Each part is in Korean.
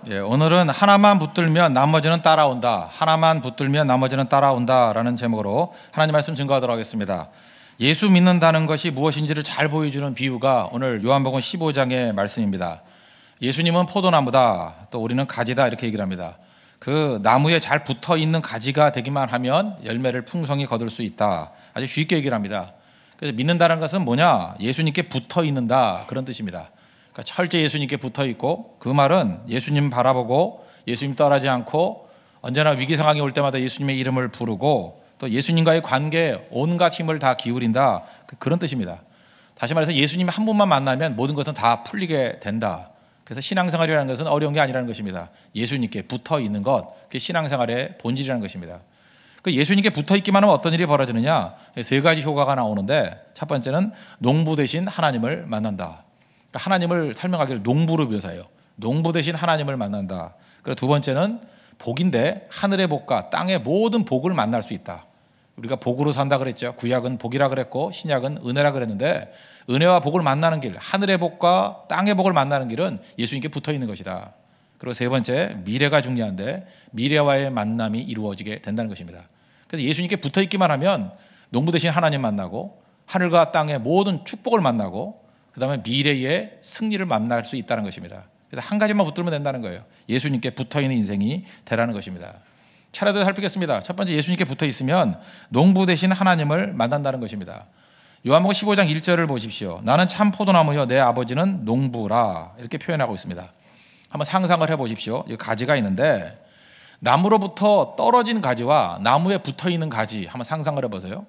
오늘은 하나만 붙들면 나머지는 따라온다. 하나만 붙들면 나머지는 따라온다라는 제목으로 하나님 말씀 증거하도록 하겠습니다. 예수 믿는다는 것이 무엇인지를 잘 보여주는 비유가 오늘 요한복음 15장의 말씀입니다. 예수님은 포도나무다, 또 우리는 가지다 이렇게 얘기를 합니다. 그 나무에 잘 붙어 있는 가지가 되기만 하면 열매를 풍성히 거둘 수 있다. 아주 쉽게 얘기를 합니다. 그래서 믿는다는 것은 뭐냐? 예수님께 붙어 있는다, 그런 뜻입니다. 그러니까 철저히 예수님께 붙어 있고, 그 말은 예수님 바라보고 예수님 떠나지 않고 언제나 위기 상황이 올 때마다 예수님의 이름을 부르고 또 예수님과의 관계에 온갖 힘을 다 기울인다, 그런 뜻입니다. 다시 말해서 예수님 한 분만 만나면 모든 것은 다 풀리게 된다. 그래서 신앙생활이라는 것은 어려운 게 아니라는 것입니다. 예수님께 붙어 있는 것, 그게 신앙생활의 본질이라는 것입니다. 그 예수님께 붙어 있기만 하면 어떤 일이 벌어지느냐? 세 가지 효과가 나오는데, 첫 번째는 농부 대신 하나님을 만난다. 하나님을 설명하기를 농부로 묘사해요. 농부 대신 하나님을 만난다. 그리고 두 번째는 복인데, 하늘의 복과 땅의 모든 복을 만날 수 있다. 우리가 복으로 산다 그랬죠. 구약은 복이라 그랬고 신약은 은혜라 그랬는데, 은혜와 복을 만나는 길, 하늘의 복과 땅의 복을 만나는 길은 예수님께 붙어 있는 것이다. 그리고 세 번째, 미래가 중요한데 미래와의 만남이 이루어지게 된다는 것입니다. 그래서 예수님께 붙어 있기만 하면 농부 대신 하나님 만나고 하늘과 땅의 모든 축복을 만나고 그 다음에 미래의 승리를 만날 수 있다는 것입니다. 그래서 한 가지만 붙들면 된다는 거예요. 예수님께 붙어있는 인생이 되라는 것입니다. 차례대로 살피겠습니다. 첫 번째, 예수님께 붙어있으면 농부 대신 하나님을 만난다는 것입니다. 요한복음 15장 1절을 보십시오. 나는 참 포도나무여 내 아버지는 농부라, 이렇게 표현하고 있습니다. 한번 상상을 해보십시오. 이 가지가 있는데 나무로부터 떨어진 가지와 나무에 붙어있는 가지 한번 상상을 해보세요.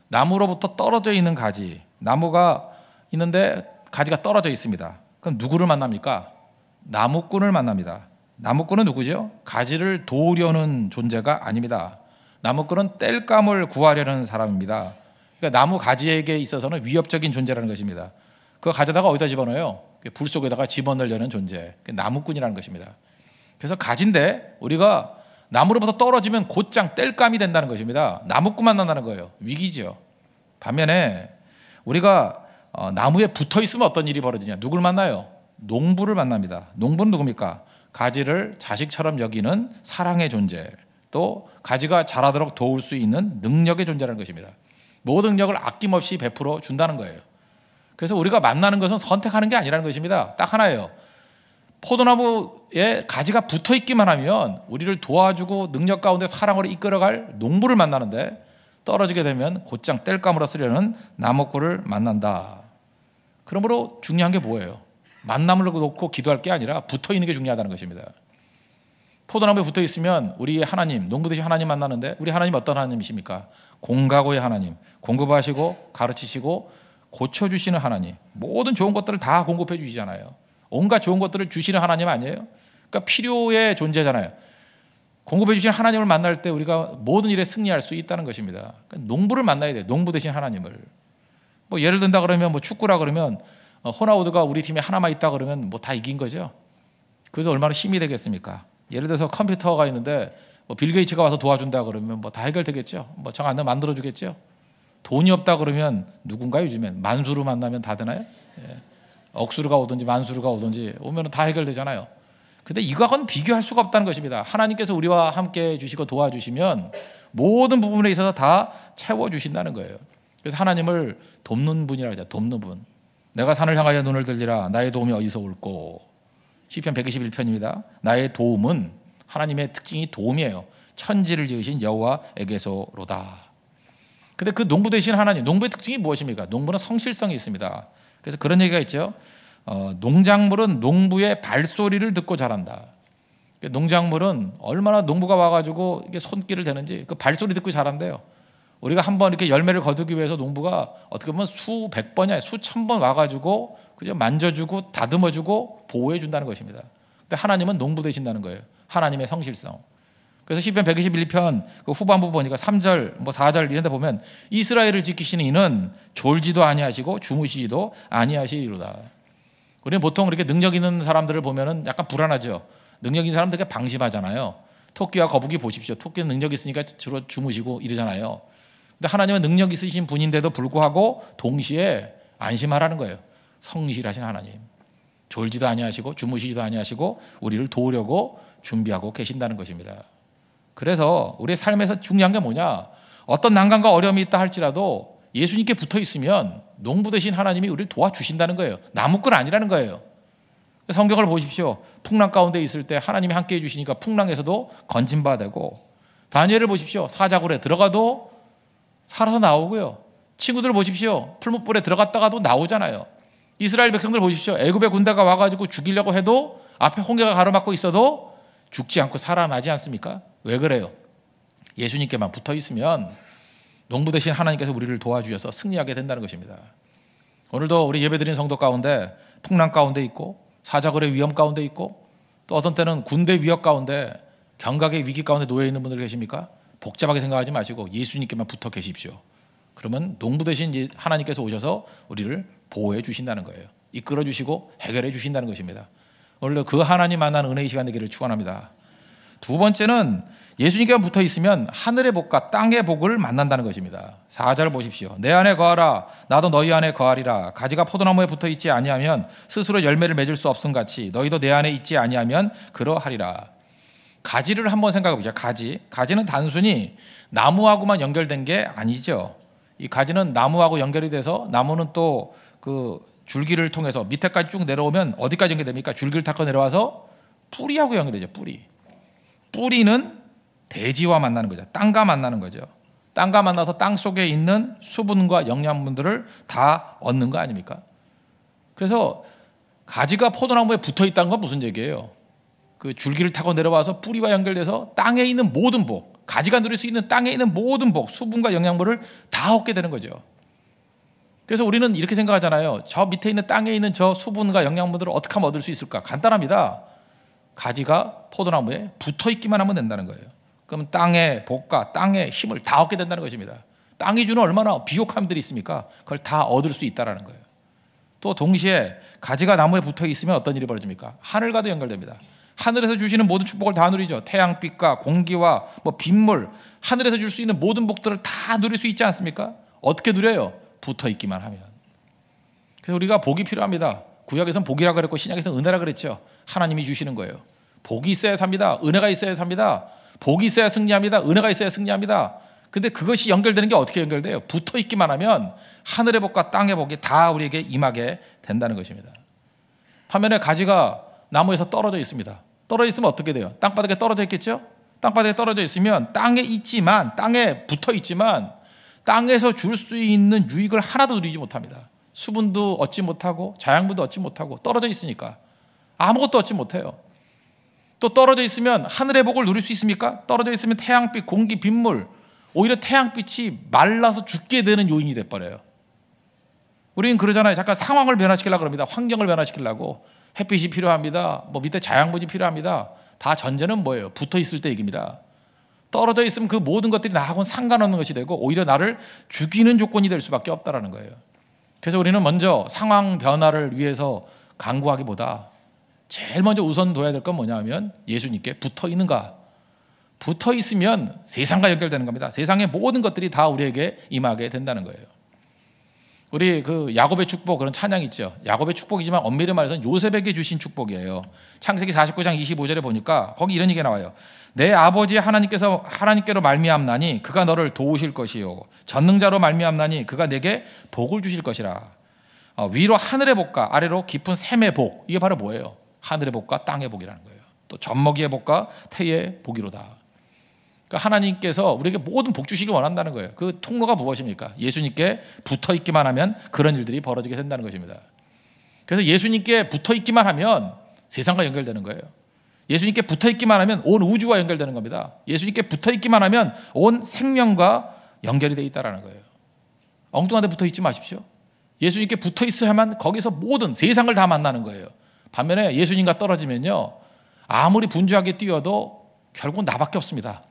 나무로부터 떨어져 있는 가지, 나무가 있는데 가지가 떨어져 있습니다. 그럼 누구를 만납니까? 나무꾼을 만납니다. 나무꾼은 누구죠? 가지를 도우려는 존재가 아닙니다. 나무꾼은 땔감을 구하려는 사람입니다. 그러니까 나무 가지에게 있어서는 위협적인 존재라는 것입니다. 그거 가져다가 어디다 집어넣어요? 불 속에다가 집어넣으려는 존재, 나무꾼이라는 것입니다. 그래서 가지인데 우리가 나무로부터 떨어지면 곧장 땔감이 된다는 것입니다. 나무꾼 만난다는 거예요. 위기죠. 반면에 우리가 나무에 붙어 있으면 어떤 일이 벌어지냐? 누굴 만나요? 농부를 만납니다. 농부는 누굽니까? 가지를 자식처럼 여기는 사랑의 존재, 또 가지가 자라도록 도울 수 있는 능력의 존재라는 것입니다. 모든 능력을 아낌없이 베풀어 준다는 거예요. 그래서 우리가 만나는 것은 선택하는 게 아니라는 것입니다. 딱 하나예요. 포도나무에 가지가 붙어 있기만 하면 우리를 도와주고 능력 가운데 사랑으로 이끌어갈 농부를 만나는데, 떨어지게 되면 곧장 땔감으로 쓰려는 나무꾼을 만난다. 그러므로 중요한 게 뭐예요? 만남을 놓고 기도할 게 아니라 붙어 있는 게 중요하다는 것입니다. 포도나무에 붙어 있으면 우리 하나님, 농부 대신 하나님 만나는데, 우리 하나님 어떤 하나님이십니까? 공가고의 하나님, 공급하시고 가르치시고 고쳐주시는 하나님, 모든 좋은 것들을 다 공급해 주시잖아요. 온갖 좋은 것들을 주시는 하나님 아니에요? 그러니까 필요의 존재잖아요. 공급해 주시는 하나님을 만날 때 우리가 모든 일에 승리할 수 있다는 것입니다. 그러니까 농부를 만나야 돼요. 농부 대신 하나님을. 뭐 예를 든다 그러면, 뭐 축구라 그러면 호나우드가 우리 팀에 하나만 있다 그러면 뭐 다 이긴 거죠. 그래서 얼마나 힘이 되겠습니까? 예를 들어서 컴퓨터가 있는데 뭐 빌 게이츠가 와서 도와준다 그러면 뭐 다 해결되겠죠. 뭐 정 안 되면 만들어 주겠죠. 돈이 없다 그러면 누군가 요즘엔 만수르 만나면 다 되나요? 예. 억수르가 오든지 만수르가 오든지 오면 다 해결되잖아요. 근데 이거하고는 비교할 수가 없다는 것입니다. 하나님께서 우리와 함께 해주시고 도와주시면 모든 부분에 있어서 다 채워주신다는 거예요. 그래서 하나님을 돕는 분이라고 하죠. 돕는 분. 내가 산을 향하여 눈을 들리라. 나의 도움이 어디서 올꼬. 시편 121편입니다. 나의 도움은, 하나님의 특징이 도움이에요. 천지를 지으신 여호와에게서로다. 근데 그 농부 되신 하나님, 농부의 특징이 무엇입니까? 농부는 성실성이 있습니다. 그래서 그런 얘기가 있죠. 농작물은 농부의 발소리를 듣고 자란다. 농작물은 얼마나 농부가 와가지고 이게 손길을 대는지 그 발소리 듣고 자란대요. 우리가 한번 이렇게 열매를 거두기 위해서 농부가 어떻게 보면 수백 번이 아니라 수천 번 와가지고 그저 만져주고 다듬어주고 보호해준다는 것입니다. 근데 하나님은 농부 되신다는 거예요. 하나님의 성실성. 그래서 시편 121편 그 후반부 보니까 3절, 뭐 4절 이런 데 보면 이스라엘을 지키시는 이는 졸지도 아니하시고 주무시지도 아니하시리로다. 우리는 보통 이렇게 능력 있는 사람들을 보면은 약간 불안하죠. 능력 있는 사람 되게 방심하잖아요. 토끼와 거북이 보십시오. 토끼는 능력 있으니까 주로 주무시고 이러잖아요. 근데 하나님은 능력 있으신 분인데도 불구하고 동시에 안심하라는 거예요. 성실하신 하나님. 졸지도 아니하시고 주무시지도 아니하시고 우리를 도우려고 준비하고 계신다는 것입니다. 그래서 우리의 삶에서 중요한 게 뭐냐? 어떤 난관과 어려움이 있다 할지라도 예수님께 붙어 있으면 농부 되신 하나님이 우리를 도와주신다는 거예요. 나무꾼 아니라는 거예요. 성경을 보십시오. 풍랑 가운데 있을 때 하나님이 함께 해주시니까 풍랑에서도 건진바 되고, 다니엘을 보십시오. 사자굴에 들어가도 살아서 나오고요. 친구들 보십시오. 풀무불에 들어갔다가도 나오잖아요. 이스라엘 백성들 보십시오. 애굽의 군대가 와가지고 죽이려고 해도 앞에 홍해가 가로막고 있어도 죽지 않고 살아나지 않습니까? 왜 그래요? 예수님께만 붙어 있으면 농부 되신 하나님께서 우리를 도와주셔서 승리하게 된다는 것입니다. 오늘도 우리 예배드린 성도 가운데 풍랑 가운데 있고 사자굴의 위험 가운데 있고 또 어떤 때는 군대 위협 가운데 경각의 위기 가운데 놓여 있는 분들 계십니까? 복잡하게 생각하지 마시고 예수님께만 붙어 계십시오. 그러면 농부 되신 하나님께서 오셔서 우리를 보호해 주신다는 거예요. 이끌어 주시고 해결해 주신다는 것입니다. 오늘도 그 하나님 만나는 은혜의 시간 되기를 축원합니다. 두 번째는 예수님께만 붙어 있으면 하늘의 복과 땅의 복을 만난다는 것입니다. 4절 보십시오. 내 안에 거하라 나도 너희 안에 거하리라. 가지가 포도나무에 붙어 있지 아니하면 스스로 열매를 맺을 수 없음 같이 너희도 내 안에 있지 아니하면 그러하리라. 가지를 한번 생각해 보죠. 가지는 단순히 나무하고만 연결된 게 아니죠. 이 가지는 나무하고 연결이 돼서 나무는 또 그 줄기를 통해서 밑에까지 쭉 내려오면 어디까지 연결됩니까? 줄기를 타고 내려와서 뿌리하고 연결되죠. 뿌리는 대지와 만나는 거죠. 땅과 만나는 거죠. 땅과 만나서 땅 속에 있는 수분과 영양분들을 다 얻는 거 아닙니까? 그래서 가지가 포도나무에 붙어 있다는 건 무슨 얘기예요? 그 줄기를 타고 내려와서 뿌리와 연결돼서 땅에 있는 모든 복, 가지가 누릴 수 있는 땅에 있는 모든 복, 수분과 영양분을 다 얻게 되는 거죠. 그래서 우리는 이렇게 생각하잖아요. 저 밑에 있는 땅에 있는 저 수분과 영양분들을 어떻게 하면 얻을 수 있을까? 간단합니다. 가지가 포도나무에 붙어 있기만 하면 된다는 거예요. 그럼 땅의 복과 땅의 힘을 다 얻게 된다는 것입니다. 땅이 주는 얼마나 비옥함들이 있습니까? 그걸 다 얻을 수 있다는 거예요. 또 동시에 가지가 나무에 붙어 있으면 어떤 일이 벌어집니까? 하늘과도 연결됩니다. 하늘에서 주시는 모든 축복을 다 누리죠. 태양빛과 공기와 빗물, 하늘에서 줄 수 있는 모든 복들을 다 누릴 수 있지 않습니까? 어떻게 누려요? 붙어 있기만 하면. 그래서 우리가 복이 필요합니다. 구약에서는 복이라 그랬고 신약에서는 은혜라 그랬죠. 하나님이 주시는 거예요. 복이 있어야 삽니다. 은혜가 있어야 삽니다. 복이 있어야 승리합니다. 은혜가 있어야 승리합니다. 근데 그것이 연결되는 게 어떻게 연결돼요? 붙어 있기만 하면 하늘의 복과 땅의 복이 다 우리에게 임하게 된다는 것입니다. 반면에 가지가 나무에서 떨어져 있습니다. 떨어져 있으면 어떻게 돼요? 땅바닥에 떨어져 있겠죠? 땅바닥에 떨어져 있으면 땅에 붙어 있지만 땅에서 줄 수 있는 유익을 하나도 누리지 못합니다. 수분도 얻지 못하고 자양분도 얻지 못하고 떨어져 있으니까 아무것도 얻지 못해요. 또 떨어져 있으면 하늘의 복을 누릴 수 있습니까? 떨어져 있으면 태양빛, 공기, 빗물, 오히려 태양빛이 말라서 죽게 되는 요인이 돼버려요. 우리는 그러잖아요. 잠깐 상황을 변화시키려고 합니다. 환경을 변화시키려고. 햇빛이 필요합니다. 밑에 자양분이 필요합니다. 다 전제는 뭐예요? 붙어 있을 때 얘기입니다. 떨어져 있으면 그 모든 것들이 나하고는 상관없는 것이 되고 오히려 나를 죽이는 조건이 될 수밖에 없다는 거예요. 그래서 우리는 먼저 상황 변화를 위해서 강구하기보다 제일 먼저 우선 둬야 될 건 뭐냐면 예수님께 붙어 있는가. 붙어 있으면 세상과 연결되는 겁니다. 세상의 모든 것들이 다 우리에게 임하게 된다는 거예요. 우리 그 야곱의 축복 그런 찬양이 있죠. 야곱의 축복이지만 엄밀히 말해서는 요셉에게 주신 축복이에요. 창세기 49장 25절에 보니까 거기 이런 얘기가 나와요. 내 아버지 하나님께로 말미암나니 그가 너를 도우실 것이요 전능자로 말미암나니 그가 내게 복을 주실 것이라. 위로 하늘의 복과 아래로 깊은 샘의 복, 이게 바로 뭐예요? 하늘의 복과 땅의 복이라는 거예요. 또 젖먹이의 복과 태의 복이로다. 그러니까 하나님께서 우리에게 모든 복 주시길 원한다는 거예요. 그 통로가 무엇입니까? 예수님께 붙어 있기만 하면 그런 일들이 벌어지게 된다는 것입니다. 그래서 예수님께 붙어 있기만 하면 세상과 연결되는 거예요. 예수님께 붙어 있기만 하면 온 우주와 연결되는 겁니다. 예수님께 붙어 있기만 하면 온 생명과 연결이 되어 있다는 거예요. 엉뚱한 데 붙어 있지 마십시오. 예수님께 붙어 있어야만 거기서 모든 세상을 다 만나는 거예요. 반면에 예수님과 떨어지면요, 아무리 분주하게 뛰어도 결국 나밖에 없습니다.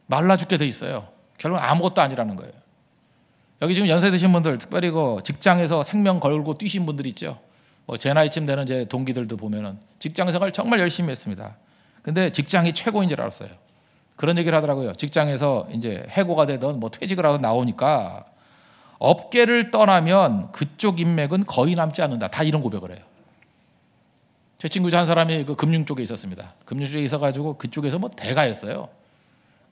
말라 죽게 돼 있어요. 결국 아무것도 아니라는 거예요. 여기 지금 연세 드신 분들, 특별히 그 직장에서 생명 걸고 뛰신 분들 있죠. 제 나이쯤 되는 제 동기들도 보면은 직장 생활 정말 열심히 했습니다. 근데 직장이 최고인 줄 알았어요. 그런 얘기를 하더라고요. 직장에서 이제 해고가 되든 퇴직을 하든 나오니까 업계를 떠나면 그쪽 인맥은 거의 남지 않는다. 다 이런 고백을 해요. 제 친구 중 한 사람이 그 금융 쪽에 있었습니다. 금융 쪽에 있어가지고 그쪽에서 뭐 대가였어요.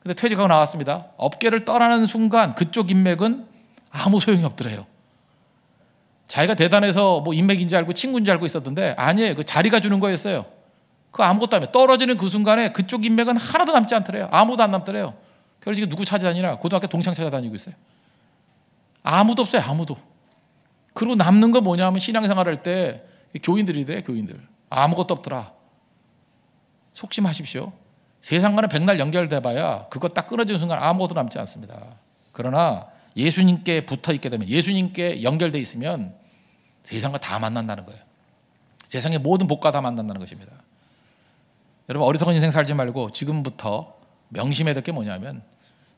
근데 퇴직하고 나왔습니다. 업계를 떠나는 순간 그쪽 인맥은 아무 소용이 없더래요. 자기가 대단해서 뭐 인맥인 줄 알고 친구인 줄 알고 있었던데 아니에요. 그 자리가 주는 거였어요. 그 아무것도 안 해요. 떨어지는 그 순간에 그쪽 인맥은 하나도 남지 않더래요. 아무도 안 남더래요. 그래서 지금 누구 찾아다니나? 고등학교 동창 찾아다니고 있어요. 아무도 없어요. 아무도. 그리고 남는 거 뭐냐 하면 신앙생활 할 때 교인들이래. 교인들. 아무것도 없더라. 속심하십시오. 세상과는 백날 연결돼 봐야 그거 딱 끊어지는 순간 아무것도 남지 않습니다. 그러나 예수님께 붙어 있게 되면, 예수님께 연결돼 있으면 세상과 다 만난다는 거예요. 세상의 모든 복과 다 만난다는 것입니다. 여러분, 어리석은 인생 살지 말고 지금부터 명심해야 될 게 뭐냐면,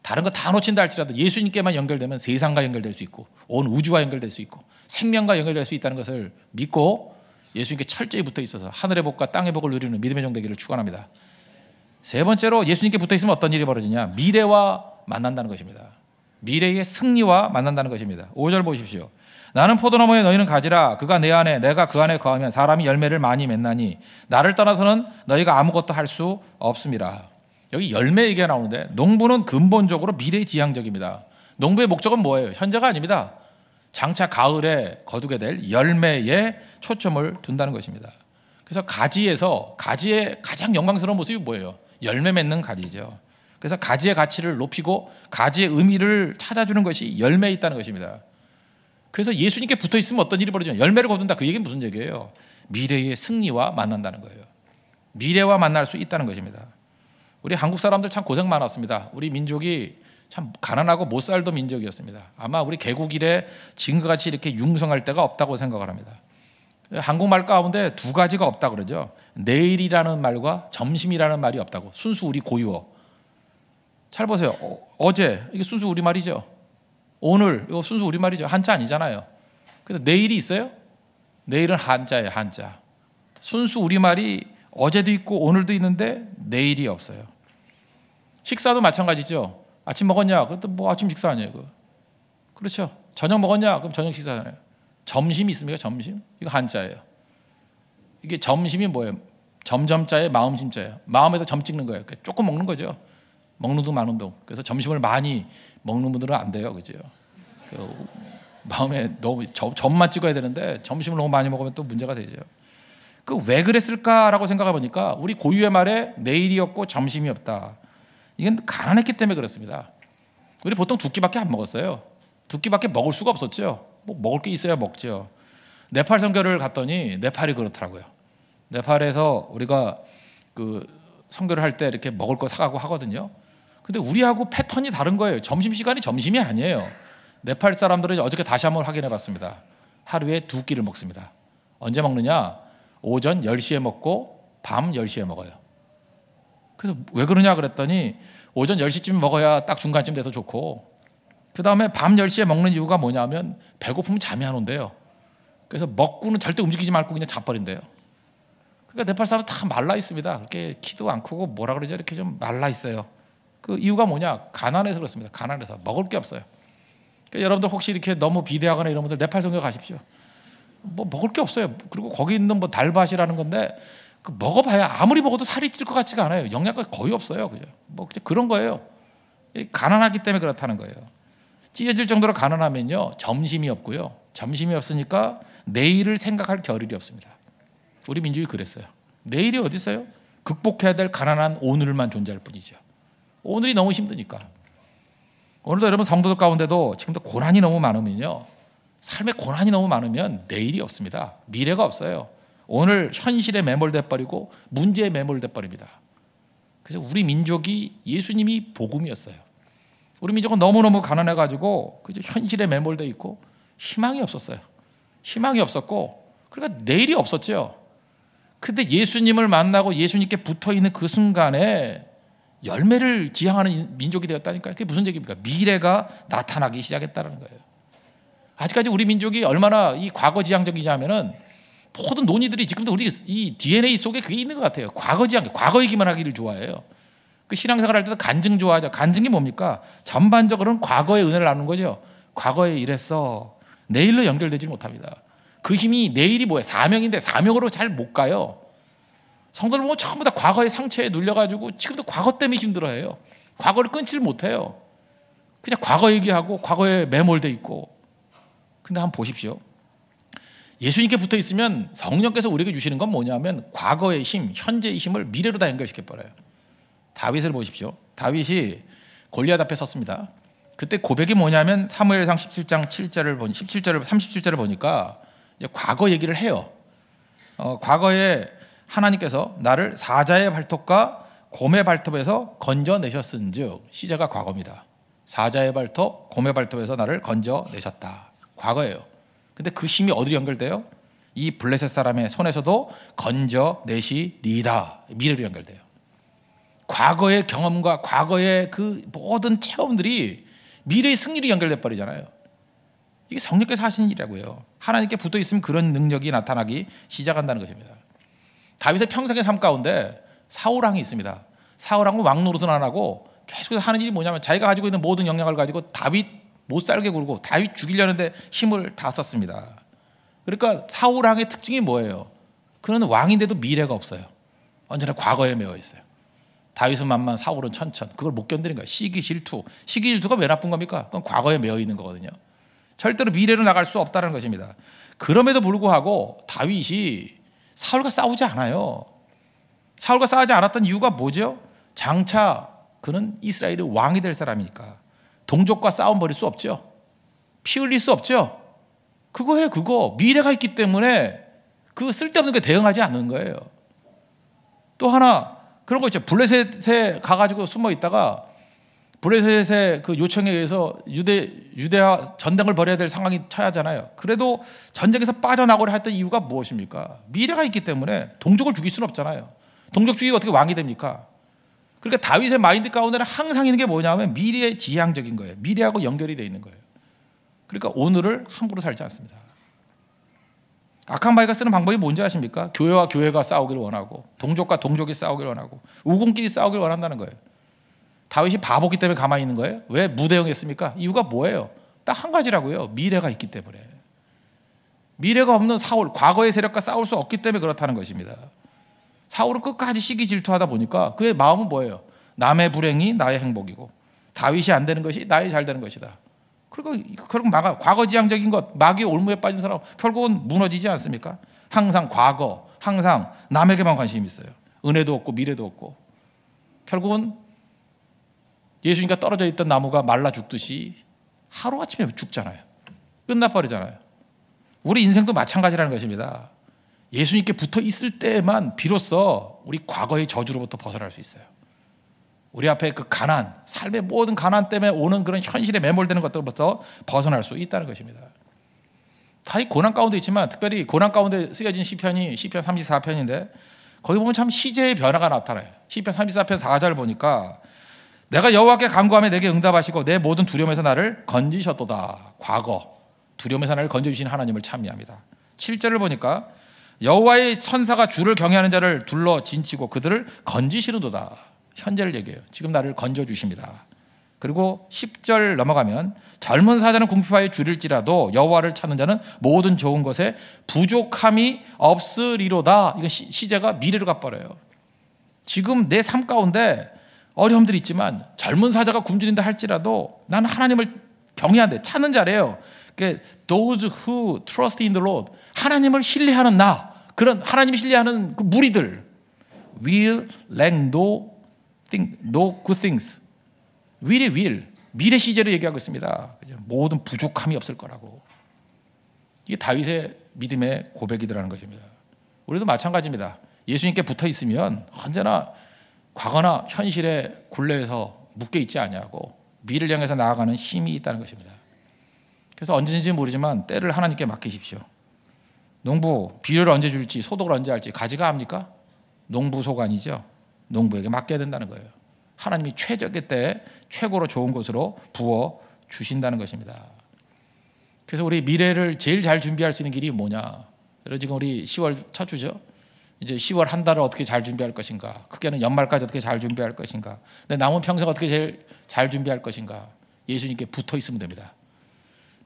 다른 거 다 놓친다 할지라도 예수님께만 연결되면 세상과 연결될 수 있고 온 우주와 연결될 수 있고 생명과 연결될 수 있다는 것을 믿고 예수님께 철저히 붙어 있어서 하늘의 복과 땅의 복을 누리는 믿음의 종 되기를 축원합니다. 세 번째로, 예수님께 붙어 있으면 어떤 일이 벌어지냐? 미래와 만난다는 것입니다. 미래의 승리와 만난다는 것입니다. 5절 보십시오. 나는 포도나무에 너희는 가지라. 그가 내 안에 내가 그 안에 거하면 사람이 열매를 많이 맺나니 나를 떠나서는 너희가 아무것도 할 수 없음이라. 여기 열매 얘기가 나오는데, 농부는 근본적으로 미래지향적입니다. 농부의 목적은 뭐예요? 현재가 아닙니다. 장차 가을에 거두게 될 열매에 초점을 둔다는 것입니다. 그래서 가지의 가장 영광스러운 모습이 뭐예요? 열매 맺는 가지죠. 그래서 가지의 가치를 높이고 가지의 의미를 찾아주는 것이 열매에 있다는 것입니다. 그래서 예수님께 붙어 있으면 어떤 일이 벌어지냐? 열매를 거둔다. 그 얘기는 무슨 얘기예요? 미래의 승리와 만난다는 거예요. 미래와 만날 수 있다는 것입니다. 우리 한국 사람들 참 고생 많았습니다. 우리 민족이 참 가난하고 못 살던 민족이었습니다. 아마 우리 개국 이래 지금과 같이 이렇게 융성할 때가 없다고 생각을 합니다. 한국말 가운데 두 가지가 없다 그러죠. 내일이라는 말과 점심이라는 말이 없다고. 순수 우리 고유어. 잘 보세요. 어제, 이게 순수 우리말이죠. 오늘, 이거 순수 우리말이죠. 한자 아니잖아요. 근데 내일이 있어요? 내일은 한자예요. 한자. 순수 우리말이 어제도 있고 오늘도 있는데 내일이 없어요. 식사도 마찬가지죠. 아침 먹었냐? 그것도 뭐 아침 식사 아니에요. 그거. 그렇죠. 저녁 먹었냐? 그럼 저녁 식사잖아요. 점심이 있습니까? 점심? 이거 한자예요. 이게 점심이 뭐예요? 점점자에 마음심자예요. 마음에다 점 찍는 거예요. 조금 먹는 거죠. 먹는 둥 마는 둥. 그래서 점심을 많이 먹는 분들은 안 돼요. 그죠? 마음에 너무 점만 찍어야 되는데 점심을 너무 많이 먹으면 또 문제가 되죠. 그 왜 그랬을까라고 생각해 보니까 우리 고유의 말에 내일이었고 점심이 없다. 이건 가난했기 때문에 그렇습니다. 우리 보통 두 끼밖에 안 먹었어요. 두 끼밖에 먹을 수가 없었죠. 뭐 먹을 게 있어야 먹죠. 네팔 선교를 갔더니 네팔이 그렇더라고요. 네팔에서 우리가 그 선교를 할 때 이렇게 먹을 거 사가고 하거든요. 근데 우리하고 패턴이 다른 거예요. 점심시간이 점심이 아니에요. 네팔 사람들은 어저께 다시 한번 확인해 봤습니다. 하루에 두 끼를 먹습니다. 언제 먹느냐? 오전 10시에 먹고 밤 10시에 먹어요. 그래서 왜 그러냐 그랬더니 오전 10시쯤 먹어야 딱 중간쯤 돼서 좋고, 그 다음에 밤 10시에 먹는 이유가 뭐냐면 배고프면 잠이 안 온대요. 그래서 먹고는 절대 움직이지 말고 그냥 자버린대요. 그러니까 네팔 사람 다 말라 있습니다. 그렇게 키도 안 크고 뭐라 그러죠? 이렇게 좀 말라 있어요. 그 이유가 뭐냐? 가난해서 그렇습니다. 가난해서 먹을 게 없어요. 그러니까 여러분들 혹시 이렇게 너무 비대하거나 이런 분들 네팔 선교 가십시오. 뭐 먹을 게 없어요. 그리고 거기 있는 뭐 달밭이라는 건데 그 먹어봐야 아무리 먹어도 살이 찔 것 같지가 않아요. 영양가 거의 없어요. 그죠? 뭐 그런 거예요. 가난하기 때문에 그렇다는 거예요. 찢어질 정도로 가난하면요 점심이 없고요. 점심이 없으니까 내일을 생각할 겨를이 없습니다. 우리 민족이 그랬어요. 내일이 어디 있어요? 극복해야 될 가난한 오늘만 존재할 뿐이죠. 오늘이 너무 힘드니까. 오늘도 여러분 성도들 가운데도 지금도 고난이 너무 많으면요, 삶에 고난이 너무 많으면 내일이 없습니다. 미래가 없어요. 오늘 현실에 매몰돼 버리고 문제에 매몰돼 버립니다. 그래서 우리 민족이 예수님이 복음이었어요. 우리 민족은 너무너무 가난해가지고 현실에 매몰돼 있고 희망이 없었어요. 희망이 없었고, 그러니까 내일이 없었죠. 근데 예수님을 만나고 예수님께 붙어있는 그 순간에 열매를 지향하는 민족이 되었다니까요. 그게 무슨 얘기입니까? 미래가 나타나기 시작했다는 거예요. 아직까지 우리 민족이 얼마나 이 과거 지향적이냐면은 모든 논의들이 지금도 우리 이 DNA 속에 그게 있는 것 같아요. 과거 지향, 과거 얘기만 하기를 좋아해요. 그 신앙생활 할 때도 간증 좋아하죠. 간증이 뭡니까? 전반적으로는 과거의 은혜를 나누는 거죠. 과거에 이랬어. 내일로 연결되지 못합니다. 그 힘이 내일이 뭐예요? 사명인데 사명으로 잘 못 가요. 성도들 보면 전부 다 과거의 상처에 눌려가지고 지금도 과거 때문에 힘들어해요. 과거를 끊지를 못해요. 그냥 과거 얘기하고 과거에 매몰돼 있고. 근데 한번 보십시오. 예수님께 붙어 있으면 성령께서 우리에게 주시는 건 뭐냐면 과거의 힘, 현재의 힘을 미래로 다 연결시켜버려요. 다윗을 보십시오. 다윗이 골리앗 앞에 섰습니다. 그때 고백이 뭐냐면 사무엘상 17장 7절을 보니 37절을 보니까 이제 과거 얘기를 해요. 과거에 하나님께서 나를 사자의 발톱과 곰의 발톱에서 건져내셨은즉, 시제가 과거입니다. 사자의 발톱, 곰의 발톱에서 나를 건져내셨다. 과거예요. 근데 그 힘이 어디로 연결돼요? 이 블레셋 사람의 손에서도 건져내시리다. 미래로 연결돼요. 과거의 경험과 과거의 그 모든 체험들이 미래의 승리로 연결돼 버리잖아요. 이게 성령께서 하시는 일이라고요. 하나님께 붙어 있으면 그런 능력이 나타나기 시작한다는 것입니다. 다윗의 평생의 삶 가운데 사울왕이 있습니다. 사울왕은 왕 노릇은 안 하고 계속해서 하는 일이 뭐냐면 자기가 가지고 있는 모든 역량을 가지고 다윗 못 살게 굴고 다윗 죽이려는데 힘을 다 썼습니다. 그러니까 사울왕의 특징이 뭐예요? 그는 왕인데도 미래가 없어요. 언제나 과거에 매여 있어요. 다윗은 만만, 사울은 천천. 그걸 못 견디는 거예요. 시기 질투. 시기 질투가 왜 나쁜 겁니까? 그건 과거에 매여 있는 거거든요. 절대로 미래로 나갈 수 없다는 것입니다. 그럼에도 불구하고 다윗이 사울과 싸우지 않아요. 사울과 싸우지 않았던 이유가 뭐죠? 장차 그는 이스라엘의 왕이 될 사람이니까. 동족과 싸움 벌일 수 없죠. 피 흘릴 수 없죠. 그거예요. 그거 미래가 있기 때문에 그 쓸데없는 게 대응하지 않는 거예요. 또 하나 그런 거 있죠. 블레셋에 가가지고 숨어 있다가 블레셋의 그 요청에 의해서 유대와 전쟁을 벌여야 될 상황이 처하잖아요. 그래도 전쟁에서 빠져나오려 했던 이유가 무엇입니까? 미래가 있기 때문에. 동족을 죽일 수는 없잖아요. 동족 죽이고 어떻게 왕이 됩니까? 그러니까 다윗의 마인드 가운데는 항상 있는 게 뭐냐면 미래의 지향적인 거예요. 미래하고 연결이 되어 있는 거예요. 그러니까 오늘을 함부로 살지 않습니다. 악한 바위가 쓰는 방법이 뭔지 아십니까? 교회와 교회가 싸우길 원하고 동족과 동족이 싸우길 원하고 우군끼리 싸우길 원한다는 거예요. 다윗이 바보기 때문에 가만히 있는 거예요? 왜 무대응했습니까? 이유가 뭐예요? 딱 한 가지라고요. 미래가 있기 때문에. 미래가 없는 사울, 과거의 세력과 싸울 수 없기 때문에 그렇다는 것입니다. 사울은 끝까지 시기 질투하다 보니까 그의 마음은 뭐예요? 남의 불행이 나의 행복이고 다윗이 안 되는 것이 나의 잘 되는 것이다. 그리고 결국 과거 지향적인 것, 마귀의 올무에 빠진 사람 결국은 무너지지 않습니까? 항상 과거, 항상 남에게만 관심이 있어요. 은혜도 없고 미래도 없고 결국은 예수님과 떨어져 있던 나무가 말라 죽듯이 하루아침에 죽잖아요. 끝나버리잖아요. 우리 인생도 마찬가지라는 것입니다. 예수님께 붙어 있을 때만 비로소 우리 과거의 저주로부터 벗어날 수 있어요. 우리 앞에 그 가난, 삶의 모든 가난 때문에 오는 그런 현실에 매몰되는 것들부터 벗어날 수 있다는 것입니다. 다 이 고난 가운데 있지만 특별히 고난 가운데 쓰여진 시편이 시편 34편인데 거기 보면 참 시제의 변화가 나타나요. 시편 34편 4절 보니까 내가 여호와께 간구하며 내게 응답하시고 내 모든 두려움에서 나를 건지셨도다. 과거 두려움에서 나를 건져주신 하나님을 찬미합니다. 7절을 보니까 여호와의 천사가 주를 경외하는 자를 둘러 진치고 그들을 건지시는도다. 현재를 얘기해요. 지금 나를 건져주십니다. 그리고 10절 넘어가면 젊은 사자는 궁핍하여 줄일지라도 여호와를 찾는 자는 모든 좋은 것에 부족함이 없으리로다. 이건 시제가 미래로 가버려요. 지금 내 삶 가운데 어려움들이 있지만 젊은 사자가 굶주린다 할지라도 나는 하나님을 경외한대. 찾는 자래요. 그러니까 those who trust in the Lord, 하나님을 신뢰하는 나, 그런 하나님이 신뢰하는 그 무리들 will lack no good things. will 미래 시제로 얘기하고 있습니다. 모든 부족함이 없을 거라고. 이게 다윗의 믿음의 고백이더라는 것입니다. 우리도 마찬가지입니다. 예수님께 붙어 있으면 언제나 과거나 현실의 굴레에서 묶여 있지 아니하고 미래를 향해서 나아가는 힘이 있다는 것입니다. 그래서 언제인지 모르지만 때를 하나님께 맡기십시오. 농부 비료를 언제 줄지 소독을 언제 할지 가지가 합니까? 농부 소관이죠. 농부에게 맡겨야 된다는 거예요. 하나님이 최적의 때에 최고로 좋은 것으로 부어 주신다는 것입니다. 그래서 우리 미래를 제일 잘 준비할 수 있는 길이 뭐냐? 지금 우리 10월 첫 주죠. 이제 10월 한 달을 어떻게 잘 준비할 것인가? 크게는 연말까지 어떻게 잘 준비할 것인가? 내 남은 평생 어떻게 제일 잘 준비할 것인가? 예수님께 붙어 있으면 됩니다.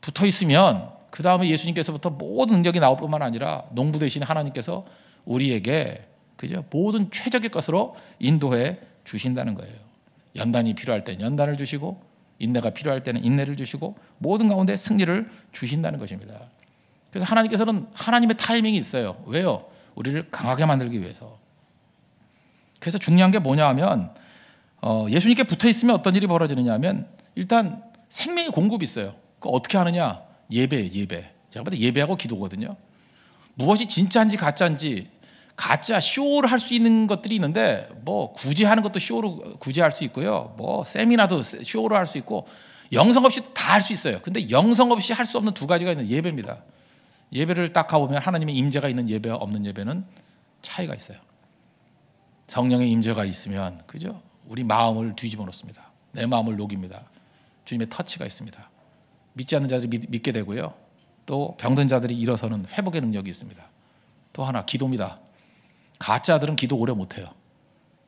붙어 있으면 그 다음에 예수님께서부터 모든 능력이 나올 뿐만 아니라 농부 되신 하나님께서 우리에게 그죠? 모든 최적의 것으로 인도해 주신다는 거예요. 연단이 필요할 때는 연단을 주시고 인내가 필요할 때는 인내를 주시고 모든 가운데 승리를 주신다는 것입니다. 그래서 하나님께서는 하나님의 타이밍이 있어요. 왜요? 우리를 강하게 만들기 위해서. 그래서 중요한 게 뭐냐 하면 예수님께 붙어 있으면 어떤 일이 벌어지느냐 하면 일단 생명의 공급이 있어요. 그거 어떻게 하느냐? 예배. 제가 볼 때 예배하고 기도거든요. 무엇이 진짜인지 가짜인지 가짜 쇼를 할 수 있는 것들이 있는데 뭐 굳이 하는 것도 쇼로 굳이 할 수 있고요. 뭐 세미나도 쇼로 할 수 있고 영성 없이 다 할 수 있어요. 근데 영성 없이 할 수 없는 두 가지가 있는 예배입니다. 예배를 딱 가보면 하나님의 임재가 있는 예배와 없는 예배는 차이가 있어요. 성령의 임재가 있으면 그죠? 우리 마음을 뒤집어 놓습니다. 내 마음을 녹입니다. 주님의 터치가 있습니다. 믿지 않는 자들이 믿게 되고요. 또 병든 자들이 일어서는 회복의 능력이 있습니다. 또 하나 기도입니다. 가짜들은 기도 오래 못해요.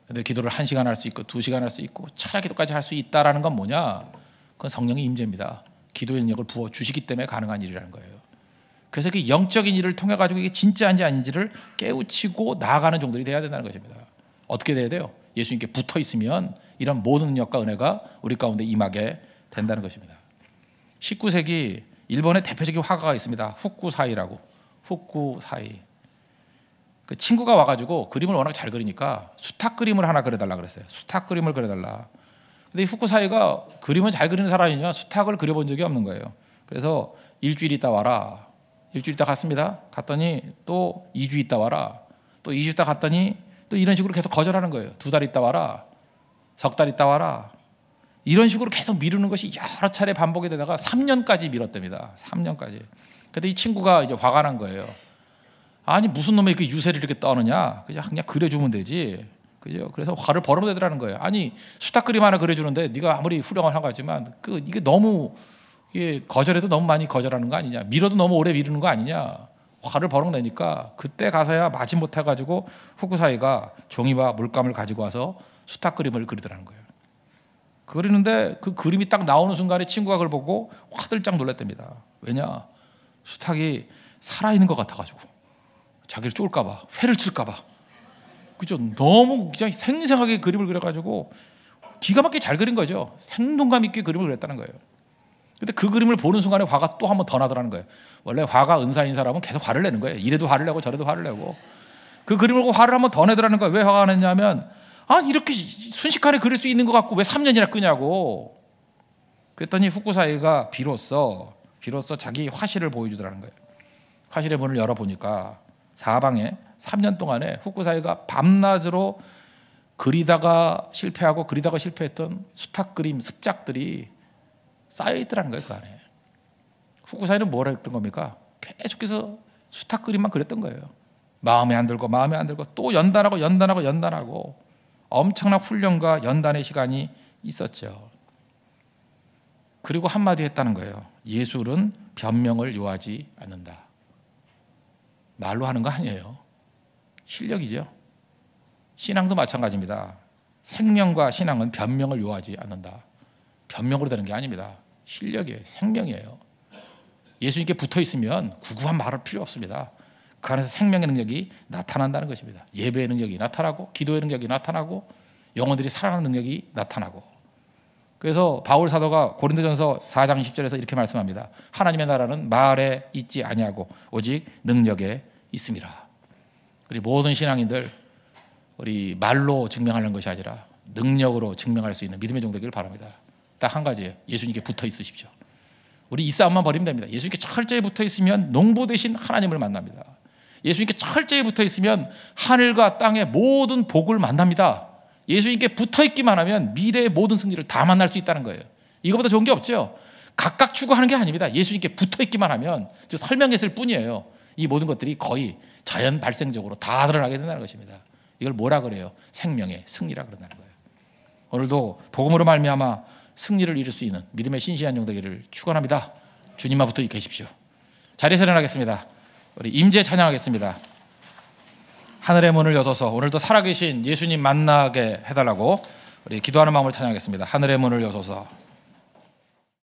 근데 기도를 1시간 할 수 있고 2시간 할 수 있고 차라리 기도까지 할 수 있다라는 건 뭐냐? 그건 성령의 임재입니다. 기도의 능력을 부어주시기 때문에 가능한 일이라는 거예요. 그래서 그 영적인 일을 통해 가지고 이게 진짜인지 아닌지를 깨우치고 나아가는 종들이 돼야 된다는 것입니다. 어떻게 돼야 돼요? 예수님께 붙어 있으면 이런 모든 능력과 은혜가 우리 가운데 임하게 된다는 것입니다. 19세기 일본의 대표적인 화가가 있습니다. 후쿠사이라고. 후쿠사이. 그 친구가 와가지고 그림을 워낙 잘 그리니까 수탉 그림을 하나 그려달라 그랬어요. 수탉 그림을 그려달라. 근데 이 후쿠사이가 그림은 잘 그리는 사람이지만 수탉을 그려본 적이 없는 거예요. 그래서 일주일 있다 와라. 일주일 있다 갔습니다. 갔더니 또 2주 있다 와라. 또 2주 있다 갔더니 또 이런 식으로 계속 거절하는 거예요. 2달 있다 와라. 석 달 있다 와라. 이런 식으로 계속 미루는 것이 여러 차례 반복이 되다가 3년까지 미뤘답니다. 3년까지. 그때 이 친구가 이제 화가 난 거예요. 아니 무슨 놈의 그 유세를 이렇게 떠느냐? 그냥 그려주면 되지. 그죠? 그래서 화를 벌어대더라는 거예요. 아니 수탉 그림 하나 그려주는데 네가 아무리 훌륭한 화가지만 이게 너무 이게 거절해도 너무 많이 거절하는 거 아니냐? 밀어도 너무 오래 미루는 거 아니냐? 화를 버럭내니까 그때 가서야 마지못해 가지고 후쿠사이가 종이와 물감을 가지고 와서 수탉 그림을 그리더라는 거예요. 그리는데 그 그림이 딱 나오는 순간에 친구가 그걸 보고 화들짝 놀랐답니다. 왜냐? 수탉이 살아있는 것 같아가지고 자기를 쫄까봐, 회를 칠까봐. 그죠? 너무 그냥 생생하게 그림을 그려가지고 기가 막히게 잘 그린 거죠. 생동감 있게 그림을 그렸다는 거예요. 근데 그 그림을 보는 순간에 화가 또 한 번 더 나더라는 거예요. 원래 화가 은사인 사람은 계속 화를 내는 거예요. 이래도 화를 내고 저래도 화를 내고. 그 그림을 보고 화를 한 번 더 내더라는 거예요. 왜 화가 냈냐면 이렇게 순식간에 그릴 수 있는 것 같고 왜 3년이나 끄냐고. 그랬더니 후쿠사이가 비로소 자기 화실을 보여주더라는 거예요. 화실의 문을 열어보니까 사방에 3년 동안에 후쿠사이가 밤낮으로 그리다가 실패했던 수탉 그림 습작들이 쌓여있더라는 거예요. 그 안에. 후쿠사이는 뭘 했던 겁니까? 계속해서 수탉 그림만 그렸던 거예요. 마음에 안 들고 또 연단하고 엄청난 훈련과 연단의 시간이 있었죠. 그리고 한마디 했다는 거예요. 예술은 변명을 요하지 않는다. 말로 하는 거 아니에요. 실력이죠. 신앙도 마찬가지입니다. 생명과 신앙은 변명을 요하지 않는다. 변명으로 되는 게 아닙니다. 실력이에요. 생명이에요. 예수님께 붙어 있으면 구구한 말할 필요 없습니다. 그 안에서 생명의 능력이 나타난다는 것입니다. 예배의 능력이 나타나고 기도의 능력이 나타나고 영혼들이 살아나는 능력이 나타나고. 그래서 바울 사도가 고린도전서 4장 10절에서 이렇게 말씀합니다. 하나님의 나라는 말에 있지 아니하고 오직 능력에 있습니다. 우리 모든 신앙인들 우리 말로 증명하는 것이 아니라 능력으로 증명할 수 있는 믿음의 종되기를 바랍니다. 딱 한 가지예요. 예수님께 붙어 있으십시오. 우리 이 싸움만 버리면 됩니다. 예수님께 철저히 붙어 있으면 농부 되신 하나님을 만납니다. 예수님께 철저히 붙어 있으면 하늘과 땅의 모든 복을 만납니다. 예수님께 붙어 있기만 하면 미래의 모든 승리를 다 만날 수 있다는 거예요. 이거보다 좋은 게 없죠. 각각 추구하는 게 아닙니다. 예수님께 붙어 있기만 하면 설명했을 뿐이에요. 이 모든 것들이 거의 자연 발생적으로 다 드러나게 된다는 것입니다. 이걸 뭐라 그래요? 생명의 승리라 그런다는 거예요. 오늘도 복음으로 말미암아 승리를 이룰 수 있는 믿음의 신실한 종 되기를 축원합니다. 주님만 붙어 계십시오. 자리에서 일어나겠습니다. 우리 임재 찬양하겠습니다. 하늘의 문을 여셔서 오늘도 살아계신 예수님 만나게 해달라고 우리 기도하는 마음을 찬양하겠습니다. 하늘의 문을 여셔서